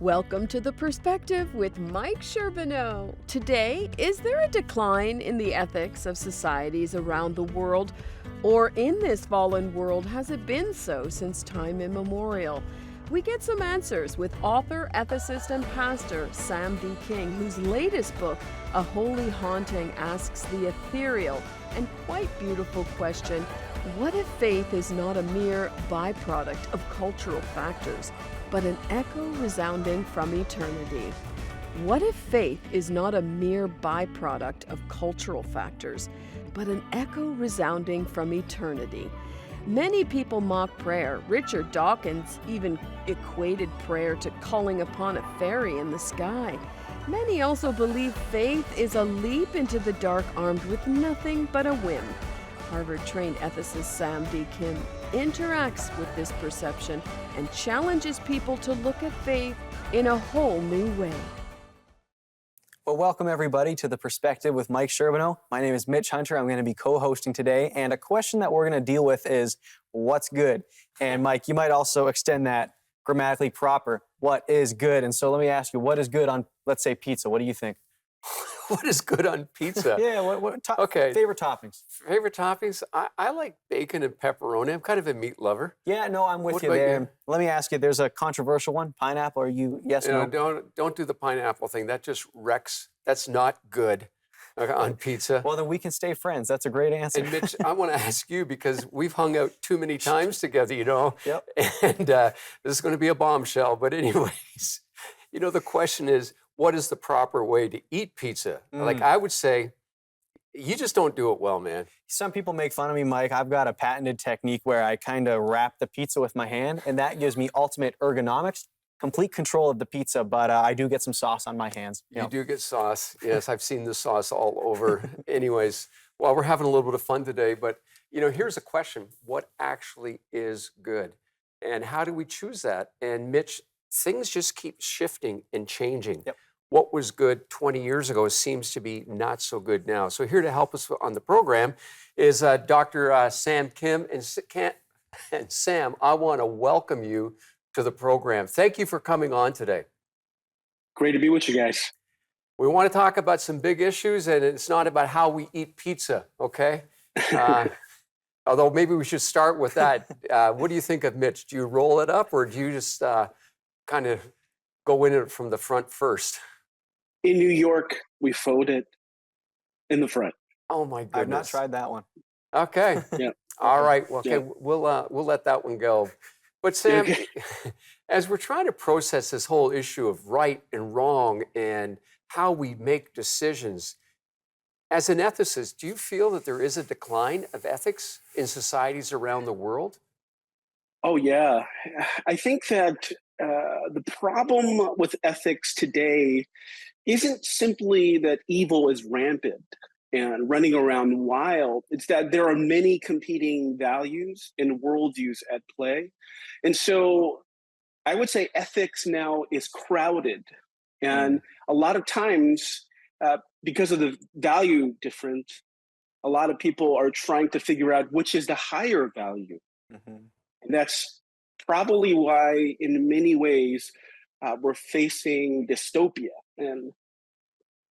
Welcome to The Perspective with Mike Sherbino. Today, is there a decline in the ethics of societies around the world? Or in this fallen world, has it been so since time immemorial? We get some answers with author, ethicist, and pastor Sam D. King, whose latest book, A Holy Haunting, asks the ethereal and quite beautiful question, what if faith is not a mere byproduct of cultural factors, but an echo resounding from eternity? What if faith is not a mere byproduct of cultural factors, but an echo resounding from eternity? Many people mock prayer. Richard Dawkins even equated prayer to calling upon a fairy in the sky. Many also believe faith is a leap into the dark armed with nothing but a whim. Harvard-trained ethicist Sam D. Kim interacts with this perception and challenges people to look at faith in a whole new way. Well, welcome everybody to The Perspective with Mike Sherbino. My name is Mitch Hunter. I'm going to be co-hosting today, and a question that we're going to deal with is, what's good? And Mike, you might also extend that grammatically proper. What is good? And so let me ask you, what is good on, let's say, pizza? What do you think? What is good on pizza? Yeah, Okay. Favorite toppings? Favorite toppings? I like bacon and pepperoni. I'm kind of a meat lover. Yeah, no, I'm with What you about there. you? Let me ask you, there's a controversial one, pineapple. Are you yes or no? Don't do the pineapple thing. That just wrecks. That's not good on pizza. Well, then we can stay friends. That's a great answer. And Mitch, I want to ask you because we've hung out too many times together, Yep. And this is going to be a bombshell. But anyways, the question is, what is the proper way to eat pizza? Like I would say, you just don't do it well, man. Some people make fun of me, Mike. I've got a patented technique where I kind of wrap the pizza with my hand, and that gives me ultimate ergonomics, complete control of the pizza, but I do get some sauce on my hands. You do get sauce. Yes, I've seen the sauce all over. Anyways, well, we're having a little bit of fun today, but here's a question. What actually is good? And how do we choose that? And Mitch, things just keep shifting and changing. Yep. What was good 20 years ago seems to be not so good now. So here to help us on the program is Dr. Sam Kim. And Sam, I want to welcome you to the program. Thank you for coming on today. Great to be with you guys. We want to talk about some big issues, and it's not about how we eat pizza, okay? Although maybe we should start with that. What do you think of Mitch? Do you roll it up, or do you just kind of go in it from the front first? In New York, we fold it in the front. Oh my goodness! I've not tried that one. Okay. Yeah. All right. Well, okay. Yeah. We'll let that one go. But Sam, Okay. as we're trying to process this whole issue of right and wrong and how we make decisions, as an ethicist, do you feel that there is a decline of ethics in societies around the world? Oh, yeah. I think that the problem with ethics today isn't simply that evil is rampant and running around wild. It's that there are many competing values and worldviews at play. And so I would say ethics now is crowded. And a lot of times, because of the value difference, a lot of people are trying to figure out which is the higher value. Mm-hmm. And that's probably why, in many ways, we're facing dystopia and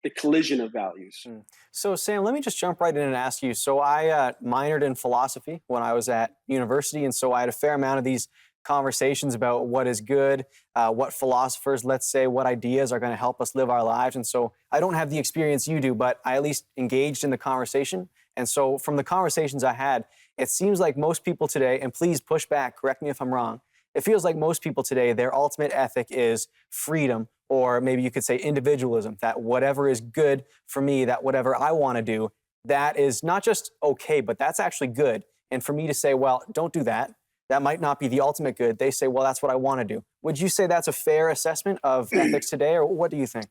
the collision of values. So, Sam, let me just jump right in and ask you. So I minored in philosophy when I was at university, and so I had a fair amount of these conversations about what is good, what philosophers, let's say, what ideas are going to help us live our lives. And so I don't have the experience you do, but I at least engaged in the conversation. And so from the conversations I had, it seems like most people today, and please push back, correct me if I'm wrong, it feels like most people today, their ultimate ethic is freedom, or maybe you could say individualism, that whatever is good for me, that whatever I want to do, that is not just okay, but that's actually good. And for me to say, well, don't do that, that might not be the ultimate good. They say, well, that's what I want to do. Would you say that's a fair assessment of ethics today, or what do you think?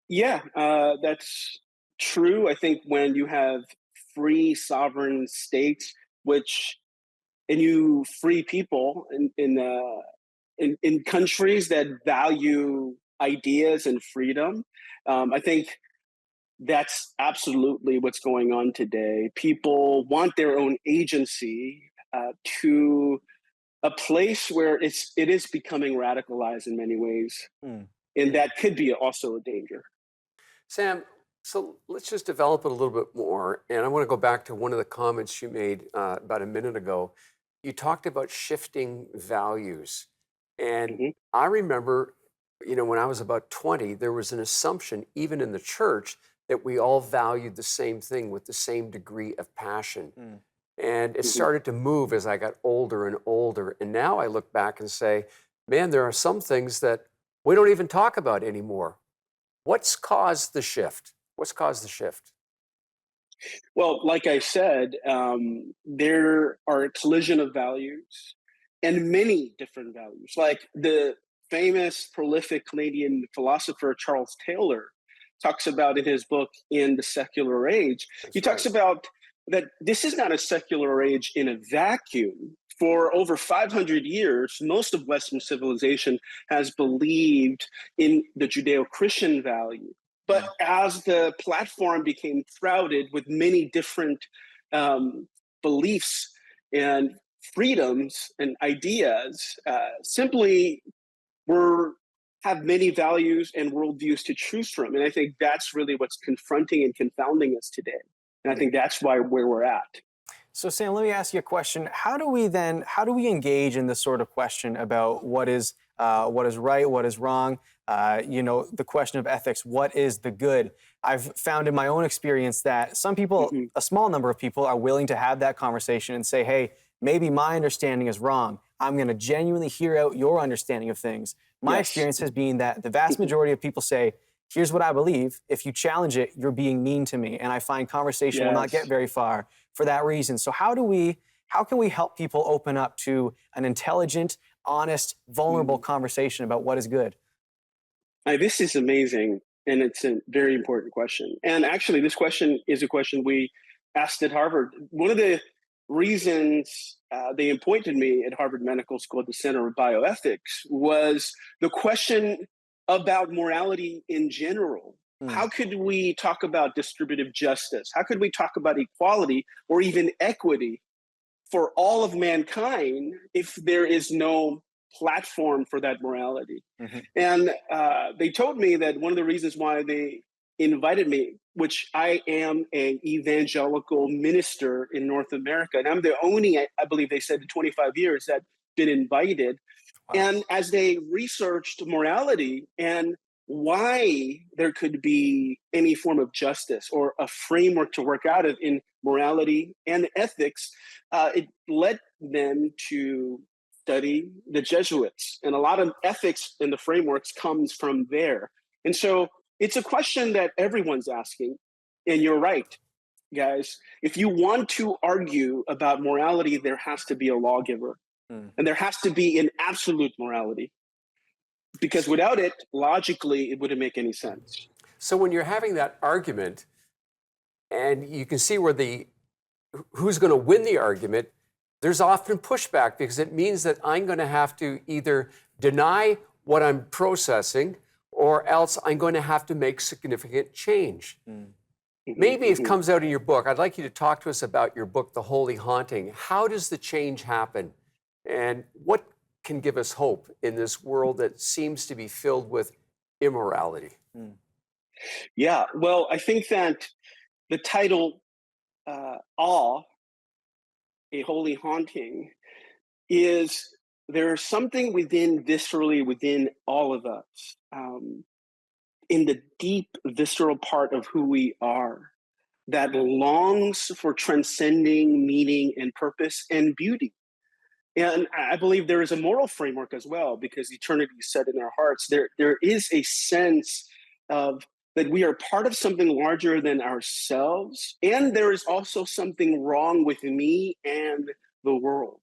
Yeah, that's true. I think when you have free sovereign states, and you free people in countries that value ideas and freedom, I think that's absolutely what's going on today. People want their own agency to a place where it is becoming radicalized in many ways, Hmm. and that could be also a danger. Sam, so let's just develop it a little bit more. And I want to go back to one of the comments you made about a minute ago. You talked about shifting values. And Mhm. I remember, when I was about 20, there was an assumption, even in the church, that we all valued the same thing with the same degree of passion. Hmm. And it Mhm. started to move as I got older and older. And now I look back and say, man, there are some things that we don't even talk about anymore. What's caused the shift? What's caused the shift? Well, like I said, there are a collision of values and many different values. Like the famous, prolific Canadian philosopher Charles Taylor talks about in his book In the Secular Age. He That's talks right. about that this is not a secular age in a vacuum. For over 500 years, most of Western civilization has believed in the Judeo Christian value. But as the platform became crowded with many different beliefs and freedoms and ideas, simply we're have many values and worldviews to choose from. And I think that's really what's confronting and confounding us today. And I think that's where we're at. So Sam, let me ask you a question. How do we engage in this sort of question about what is right, what is wrong? The question of ethics, what is the good? I've found in my own experience that some people, Mhm. a small number of people, are willing to have that conversation and say, hey, maybe my understanding is wrong. I'm going to genuinely hear out your understanding of things. My Yes. experience has been that the vast majority of people say, here's what I believe. If you challenge it, you're being mean to me. And I find conversation will not get Yes. very far for that reason. So how can we help people open up to an intelligent, honest, vulnerable conversation about what is good? This is amazing, and it's a very important question. And actually, this question is a question we asked at Harvard. One of the reasons they appointed me at Harvard Medical School at the Center of Bioethics was the question about morality in general. Hmm. How could we talk about distributive justice? How could we talk about equality or even equity for all of mankind if there is no platform for that morality? Mhm. And they told me that one of the reasons why they invited me, which I am an evangelical minister in North America, and I'm the only, I believe they said, in 25 years that been invited. Wow. And as they researched morality and why there could be any form of justice or a framework to work out of in morality and ethics, it led them to study the Jesuits. And a lot of ethics in the frameworks comes from there. And so it's a question that everyone's asking. And you're right, guys. If you want to argue about morality, there has to be a lawgiver. Hmm. And there has to be an absolute morality. Because without it, logically, it wouldn't make any sense. So when you're having that argument, and you can see who's going to win the argument, there's often pushback because it means that I'm going to have to either deny what I'm processing or else I'm going to have to make significant change. Maybe it comes out in your book. I'd like you to talk to us about your book, The Holy Haunting. How does the change happen? And what can give us hope in this world that seems to be filled with immorality? Yeah, well, I think that the title, Awe, A Holy Haunting, is there's something viscerally within all of us, in the deep, visceral part of who we are, that longs for transcending meaning and purpose and beauty. And I believe there is a moral framework as well, because eternity is set in our hearts. There is a sense of that we are part of something larger than ourselves, and there is also something wrong with me and the world.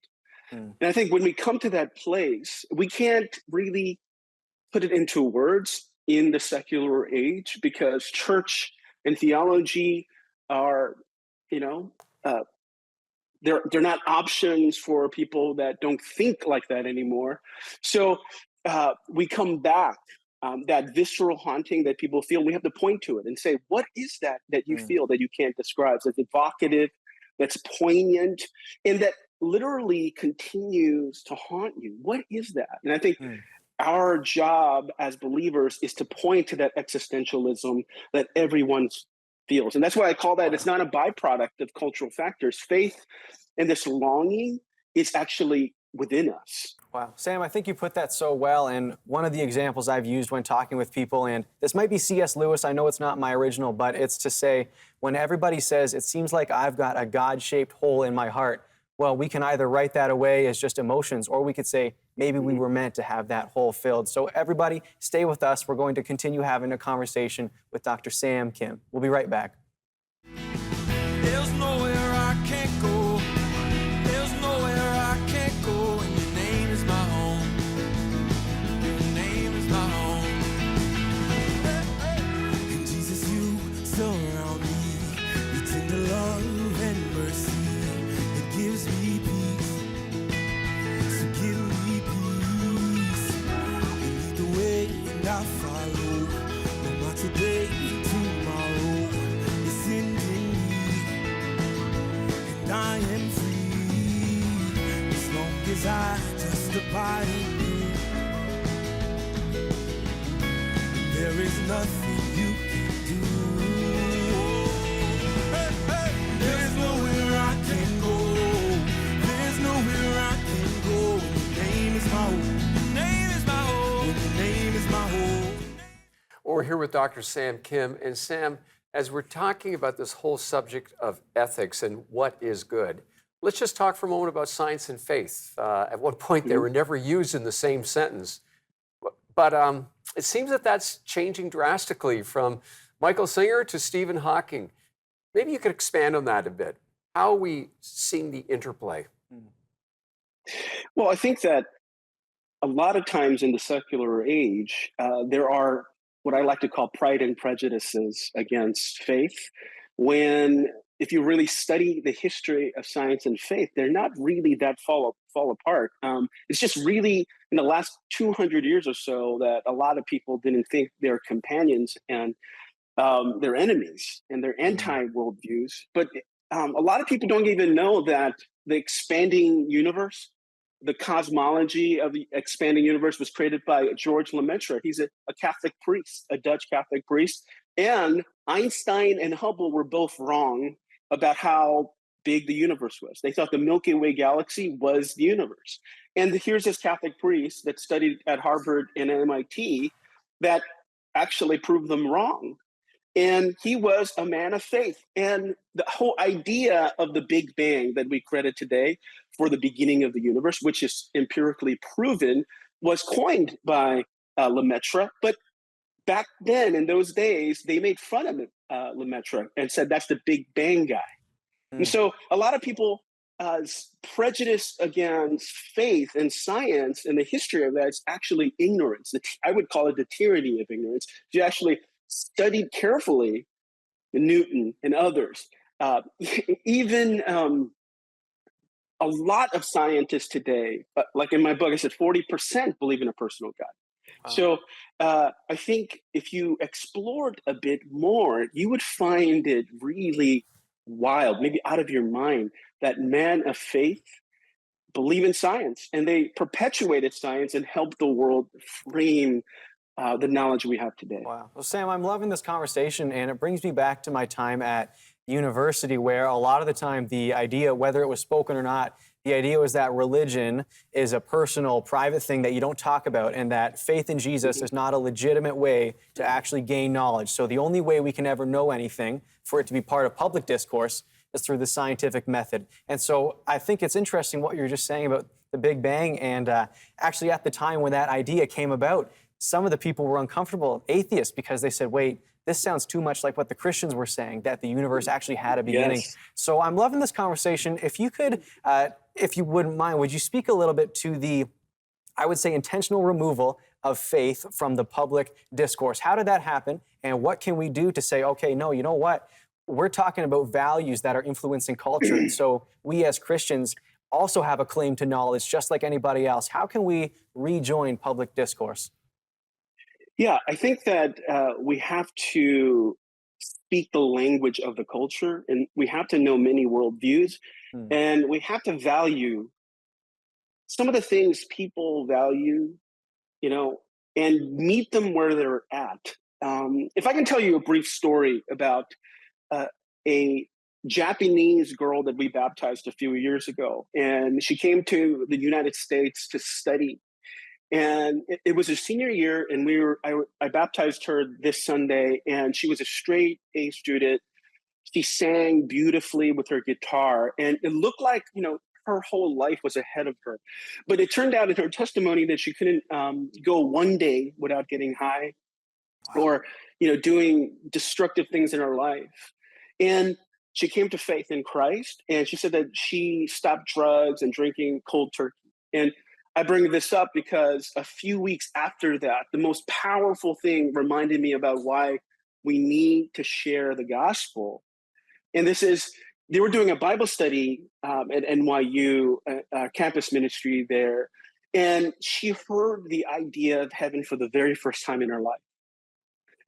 Mm. And I think when we come to that place, we can't really put it into words in the secular age, because church and theology are, you know, uh, they're not options for people that don't think like that anymore. So we come back, that visceral haunting that people feel. We have to point to it and say, what is that you feel that you can't describe? That's evocative, that's poignant, and that literally continues to haunt you. What is that? And I think Mm. our job as believers is to point to that existentialism that everyone feels. And that's why I call that, it's not a byproduct of cultural factors. Faith and this longing is actually within us. Wow. Sam, I think you put that so well. And one of the examples I've used when talking with people, and this might be C.S. Lewis, I know it's not my original, but it's to say, when everybody says, it seems like I've got a God-shaped hole in my heart, well, we can either write that away as just emotions, or we could say, maybe we were meant to have that hole filled. So everybody, stay with us. We're going to continue having a conversation with Dr. Sam Kim. We'll be right back. There's nowhere I can't go. There's nowhere I can't go. And your name is my home. Your name is my home. And Jesus, you surround me. Your tender love and mercy. It gives me peace. So give me peace. You lead the way and I follow. No matter today, tomorrow. It's in me. And I am free. As long as I just abide in you. There is nothing you can do. Hey, hey. There's nowhere I can go. There's nowhere I can go. Your name is my home. Your name is my home. Your name is my home. We're here with Dr. Sam Kim. And Sam, as we're talking about this whole subject of ethics and what is good, let's just talk for a moment about science and faith. At one point, they were never used in the same sentence. But it seems that that's changing drastically from Michael Singer to Stephen Hawking. Maybe you could expand on that a bit. How are we seeing the interplay? Well, I think that a lot of times in the secular age, there are what I like to call pride and prejudices against faith. When, if you really study the history of science and faith, they're not really that fall apart. It's just really in the last 200 years or so that a lot of people didn't think they're companions and they're enemies and they're anti-worldviews. But a lot of people don't even know that the expanding universe, the cosmology of the expanding universe was created by George Lemaitre. He's a Catholic priest, a Dutch Catholic priest. And Einstein and Hubble were both wrong about how big the universe was. They thought the Milky Way galaxy was the universe. And here's this Catholic priest that studied at Harvard and MIT that actually proved them wrong. And he was a man of faith. And the whole idea of the Big Bang that we credit today for the beginning of the universe, which is empirically proven, was coined by Lemaitre. But back then, in those days, they made fun of Lemaitre and said that's the Big Bang guy. And so a lot of people prejudice against faith and science and the history of that is actually ignorance. I would call it the tyranny of ignorance. If you actually studied carefully Newton and others, even a lot of scientists today, like in my book, I said 40% believe in a personal God. Wow. So I think if you explored a bit more, you would find it really wild, maybe out of your mind, that men of faith believe in science and they perpetuated science and helped the world frame the knowledge we have today. Wow. Well, Sam, I'm loving this conversation, and it brings me back to my time at university, where a lot of the time the idea, whether it was spoken or not, the idea was that religion is a personal, private thing that you don't talk about, and that faith in Jesus is not a legitimate way to actually gain knowledge. So the only way we can ever know anything for it to be part of public discourse is through the scientific method. And so I think it's interesting what you're just saying about the Big Bang, and actually at the time when that idea came about, some of the people were uncomfortable, atheists, because they said, wait, this sounds too much like what the Christians were saying, that the universe actually had a beginning. Yes. So I'm loving this conversation. If you could, if you wouldn't mind, would you speak a little bit to the, I would say, intentional removal of faith from the public discourse? How did that happen? And what can we do to say, okay, no, you know what? We're talking about values that are influencing culture. And so we as Christians also have a claim to knowledge, just like anybody else. How can we rejoin public discourse? Yeah, I think that we have to speak the language of the culture, and we have to know many worldviews. Mm. And we have to value some of the things people value, you know, and meet them where they're at. If I can tell you a brief story about uh, a Japanese girl that we baptized a few years ago, and she came to the United States to study. And it was her senior year, and I baptized her this Sunday, and she was a straight A student. She sang beautifully with her guitar, and it looked like, you know, her whole life was ahead of her. But it turned out in her testimony that she couldn't go one day without getting high or, you know, doing destructive things in her life. And she came to faith in Christ, and she said that she stopped drugs and drinking cold turkey. And I bring this up because a few weeks after that, the most powerful thing reminded me about why we need to share the gospel. And this is, they were doing a Bible study at NYU, campus ministry there. And she heard the idea of heaven for the very first time in her life.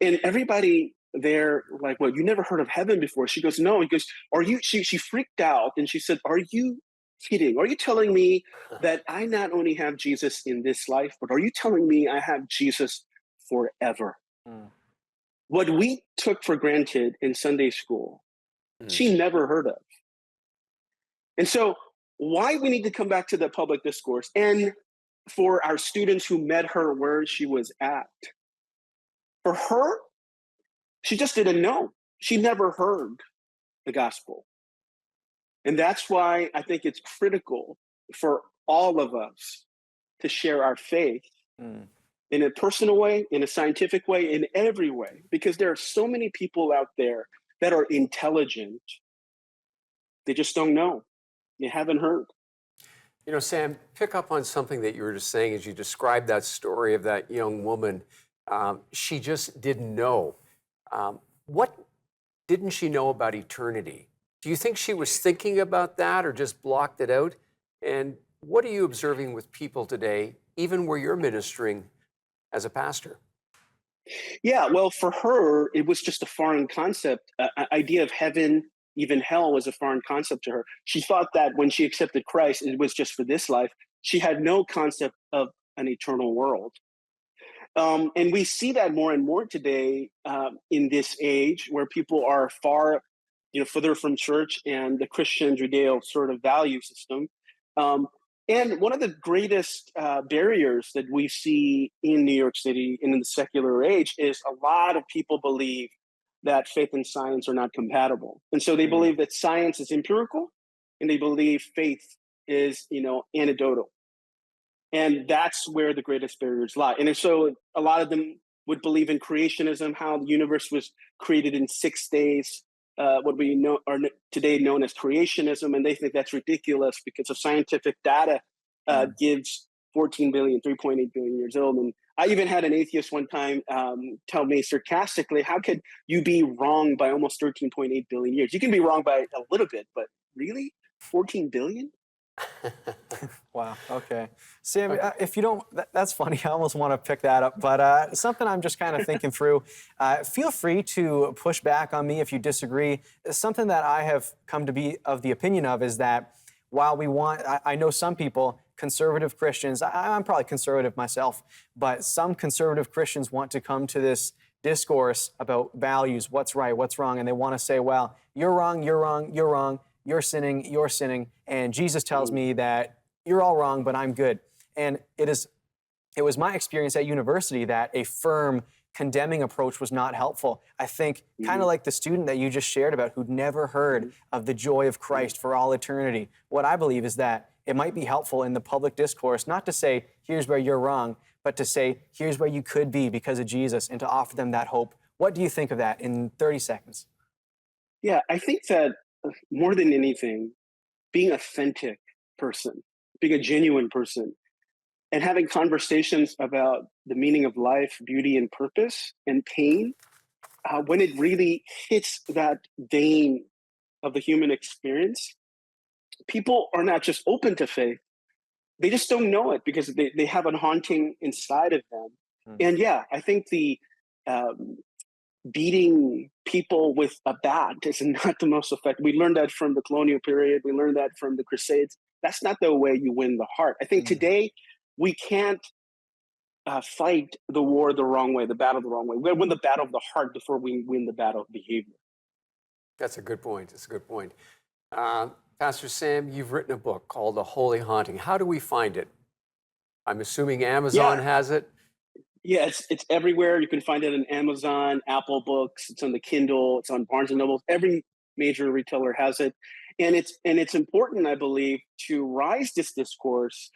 And everybody there, like, well, you never heard of heaven before? She goes, no. He goes, are you, she freaked out and she said, are you kidding? Are you telling me that I not only have Jesus in this life, but are you telling me I have Jesus forever? Mm. What we took for granted in Sunday school, she never heard of. And so why we need to come back to the public discourse, and for our students who met her where she was at, for her, she just didn't know. She never heard the gospel. And that's why I think it's critical for all of us to share our faith in a personal way, in a scientific way, in every way, because there are so many people out there that are intelligent. They just don't know. They haven't heard. You know, Sam, pick up on something that you were just saying as you described that story of that young woman. She just didn't know. What didn't she know about eternity? Do you think she was thinking about that or just blocked it out? And what are you observing with people today, even where you're ministering as a pastor? Yeah, well, for her, it was just a foreign concept. Idea of heaven, even hell, was a foreign concept to her. She thought that when she accepted Christ, it was just for this life. She had no concept of an eternal world. And we see that more and more today in this age, where people are far, you know, further from church and the Christian Judeo sort of value system. And one of the greatest barriers that we see in New York City and in the secular age is a lot of people believe that faith and science are not compatible. And so they believe that science is empirical, and they believe faith is, you know, anecdotal. And that's where the greatest barriers lie. And so a lot of them would believe in creationism, how the universe was created in 6 days, what we know are today known as creationism. And they think that's ridiculous because of scientific data gives 14 billion, 3.8 billion years old. And I even had an atheist one time tell me sarcastically, how could you be wrong by almost 13.8 billion years? You can be wrong by a little bit, but really? 14 billion? Wow. Okay. Sam, if you don't, that's funny. I almost want to pick that up, but something I'm just kind of thinking through. Feel free to push back on me if you disagree. Something that I have come to be of the opinion of is that while we want, I know some people, conservative Christians, I'm probably conservative myself, but some conservative Christians want to come to this discourse about values, what's right, what's wrong, and they want to say, well, you're wrong, you're wrong, you're wrong. You're sinning, and Jesus tells me that you're all wrong, but I'm good. And it was my experience at university that a firm condemning approach was not helpful. I think kind of like the student that you just shared about who'd never heard of the joy of Christ for all eternity. What I believe is that it might be helpful in the public discourse not to say, here's where you're wrong, but to say, here's where you could be because of Jesus, and to offer them that hope. What do you think of that in 30 seconds? Yeah, I think that more than anything, being authentic person, being a genuine person, and having conversations about the meaning of life, beauty, and purpose, and pain, when it really hits that vein of the human experience, people are not just open to faith, they just don't know it because they have a haunting inside of them. And yeah, I think the beating people with a bat is not the most effective. We learned that from the colonial period. We learned that from the Crusades. That's not the way you win the heart. I think today we can't fight the war the wrong way, the battle the wrong way. We got to win the battle of the heart before we win the battle of behavior. That's a good point. That's a good point. Pastor Sam, you've written a book called The Holy Haunting. How do we find it? I'm assuming Amazon has it. Yeah, it's everywhere. You can find it on Amazon, Apple Books. It's on the Kindle. It's on Barnes and Noble. Every major retailer has it, and it's important, I believe, to rise this discourse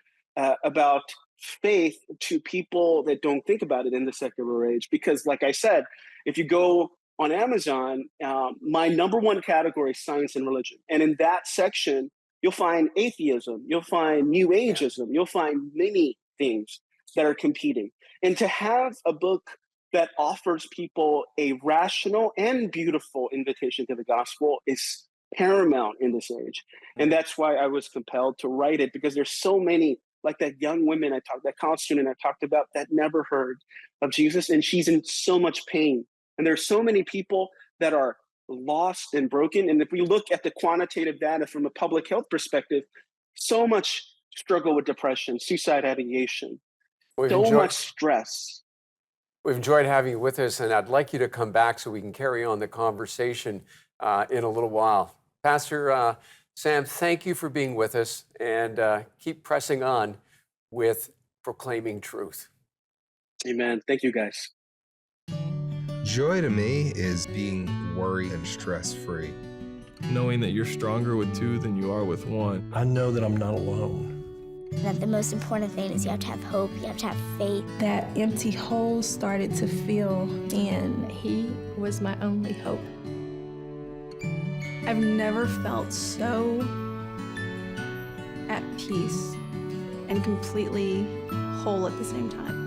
about faith to people that don't think about it in the secular age. Because, like I said, if you go on Amazon, my number one category is science and religion, and in that section, you'll find atheism, you'll find New Ageism, you'll find many things that are competing. And to have a book that offers people a rational and beautiful invitation to the gospel is paramount in this age. And that's why I was compelled to write it, because there's so many, like that young woman that college student I talked about that never heard of Jesus, and she's in so much pain. And there's so many people that are lost and broken. And if we look at the quantitative data from a public health perspective, so much struggle with depression, suicide ideation, much stress. We've enjoyed having you with us, and I'd like you to come back so we can carry on the conversation in a little while. Pastor Sam, thank you for being with us, and keep pressing on with proclaiming truth. Amen. Thank you, guys. Joy to me is being worry and stress-free. Knowing that you're stronger with two than you are with one. I know that I'm not alone. That the most important thing is you have to have hope, you have to have faith. That empty hole started to fill, and he was my only hope. I've never felt so at peace and completely whole at the same time.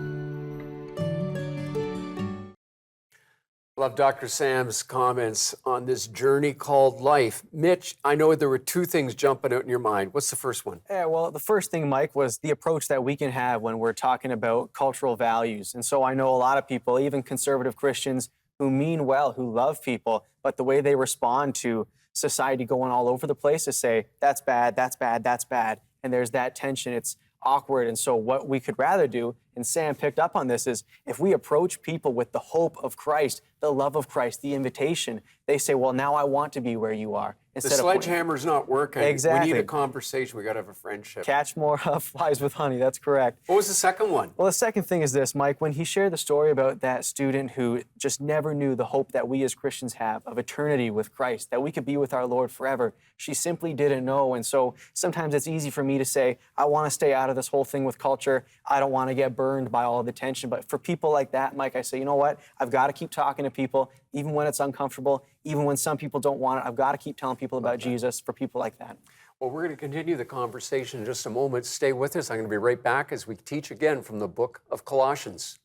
Love Dr. Sam's comments on this journey called life. Mitch, I know there were two things jumping out in your mind. What's the first one? Yeah, well, the first thing, Mike, was the approach that we can have when we're talking about cultural values. And so I know a lot of people, even conservative Christians, who mean well, who love people, but the way they respond to society going all over the place is say, that's bad, that's bad, that's bad. And there's that tension. It's awkward. And so what we could rather do, and Sam picked up on this, is if we approach people with the hope of Christ, the love of Christ, the invitation, they say, well, now I want to be where you are. The sledgehammer's not working. Exactly. We need a conversation. We got to have a friendship. Catch more flies with honey. That's correct. What was the second one? Well, the second thing is this, Mike. When he shared the story about that student who just never knew the hope that we as Christians have of eternity with Christ, that we could be with our Lord forever, she simply didn't know. And so sometimes it's easy for me to say, I want to stay out of this whole thing with culture. I don't want to get burned by all the tension. But for people like that, Mike, I say, you know what? I've got to keep talking to people, even when it's uncomfortable, even when some people don't want it. I've got to keep telling people about Jesus for people like that. Well, we're going to continue the conversation in just a moment. Stay with us. I'm going to be right back as we teach again from the book of Colossians.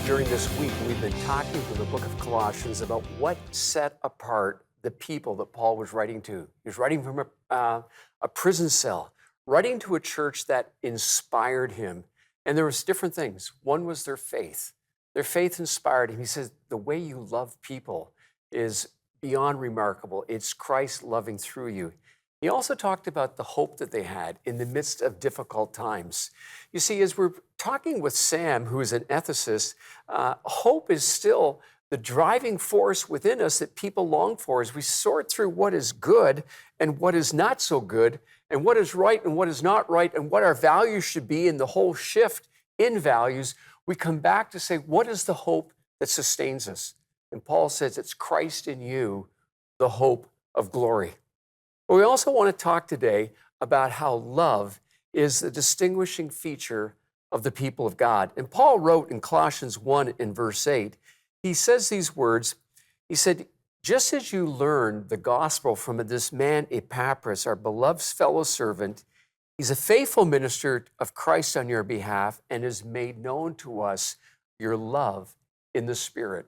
During this week, we've been talking from the book of Colossians about what set apart the people that Paul was writing to. He was writing from a prison cell, writing to a church that inspired him. And there was different things. One was their faith. Their faith inspired him. He says, the way you love people is beyond remarkable. It's Christ loving through you. He also talked about the hope that they had in the midst of difficult times. You see, as we're talking with Sam, who is an ethicist, hope is still the driving force within us that people long for as we sort through what is good and what is not so good, and what is right and what is not right, and what our values should be, and the whole shift in values. We come back to say, what is the hope that sustains us? And Paul says it's Christ in you, the hope of glory. But we also want to talk today about how love is the distinguishing feature of the people of God. And Paul wrote in Colossians 1 in verse 8, he says these words, he said, just as you learned the gospel from this man Epaphras, our beloved fellow servant, he's a faithful minister of Christ on your behalf and has made known to us your love in the Spirit.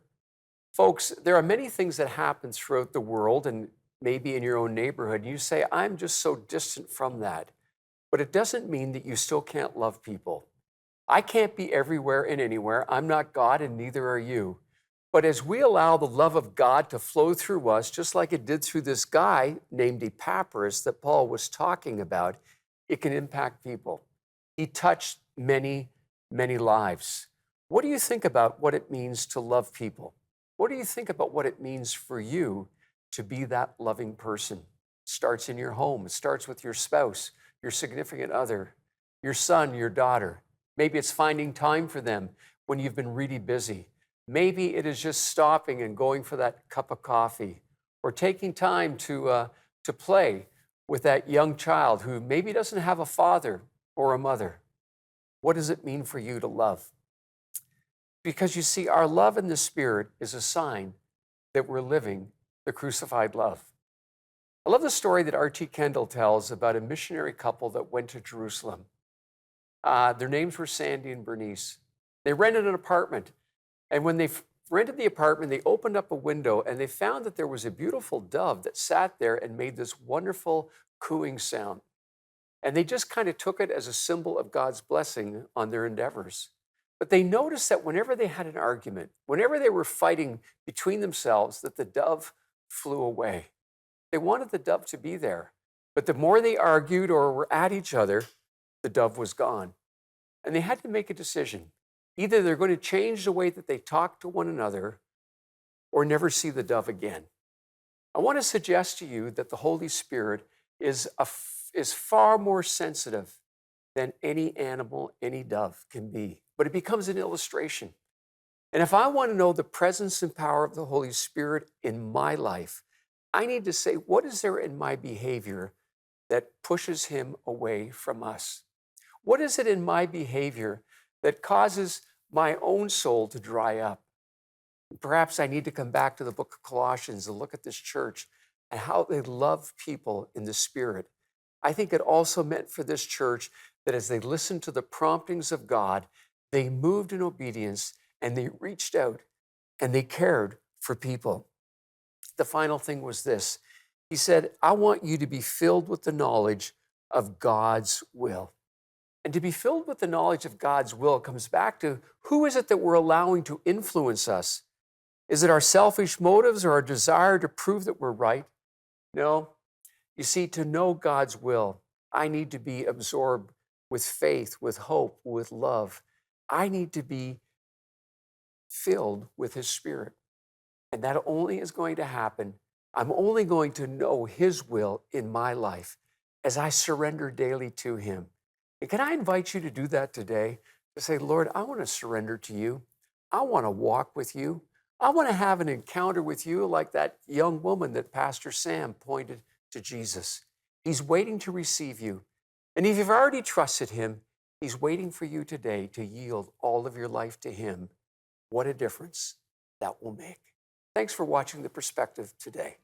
Folks, there are many things that happen throughout the world and maybe in your own neighborhood. You say, I'm just so distant from that. But it doesn't mean that you still can't love people. I can't be everywhere and anywhere. I'm not God and neither are you. But as we allow the love of God to flow through us, just like it did through this guy named Epaphras that Paul was talking about, it can impact people. He touched many, many lives. What do you think about what it means to love people? What do you think about what it means for you to be that loving person? It starts in your home. It starts with your spouse, your significant other, your son, your daughter. Maybe it's finding time for them when you've been really busy. Maybe it is just stopping and going for that cup of coffee, or taking time to play with that young child who maybe doesn't have a father or a mother. What does it mean for you to love? Because you see, our love in the Spirit is a sign that we're living the crucified love. I love the story that R.T. Kendall tells about a missionary couple that went to Jerusalem. Their names were Sandy and Bernice. They rented an apartment. And when they rented the apartment, they opened up a window and they found that there was a beautiful dove that sat there and made this wonderful cooing sound. And they just kind of took it as a symbol of God's blessing on their endeavors. But they noticed that whenever they had an argument, whenever they were fighting between themselves, that the dove flew away. They wanted the dove to be there. But the more they argued or were at each other, the dove was gone. And they had to make a decision. Either they're going to change the way that they talk to one another or never see the dove again. I want to suggest to you that the Holy Spirit is far more sensitive than any animal, any dove can be. But it becomes an illustration. And if I want to know the presence and power of the Holy Spirit in my life, I need to say, what is there in my behavior that pushes him away from us? What is it in my behavior that causes my own soul to dry up? Perhaps I need to come back to the book of Colossians and look at this church and how they love people in the Spirit. I think it also meant for this church that as they listened to the promptings of God, they moved in obedience and they reached out and they cared for people. The final thing was this. He said, I want you to be filled with the knowledge of God's will. And to be filled with the knowledge of God's will comes back to who is it that we're allowing to influence us? Is it our selfish motives or our desire to prove that we're right? No. You see, to know God's will, I need to be absorbed with faith, with hope, with love. I need to be filled with His Spirit. And that only is going to happen. I'm only going to know His will in my life as I surrender daily to Him. And can I invite you to do that today? To say, Lord, I want to surrender to you. I want to walk with you. I want to have an encounter with you like that young woman that Pastor Sam pointed to Jesus. He's waiting to receive you. And if you've already trusted Him, He's waiting for you today to yield all of your life to Him. What a difference that will make. Thanks for watching The Perspective today.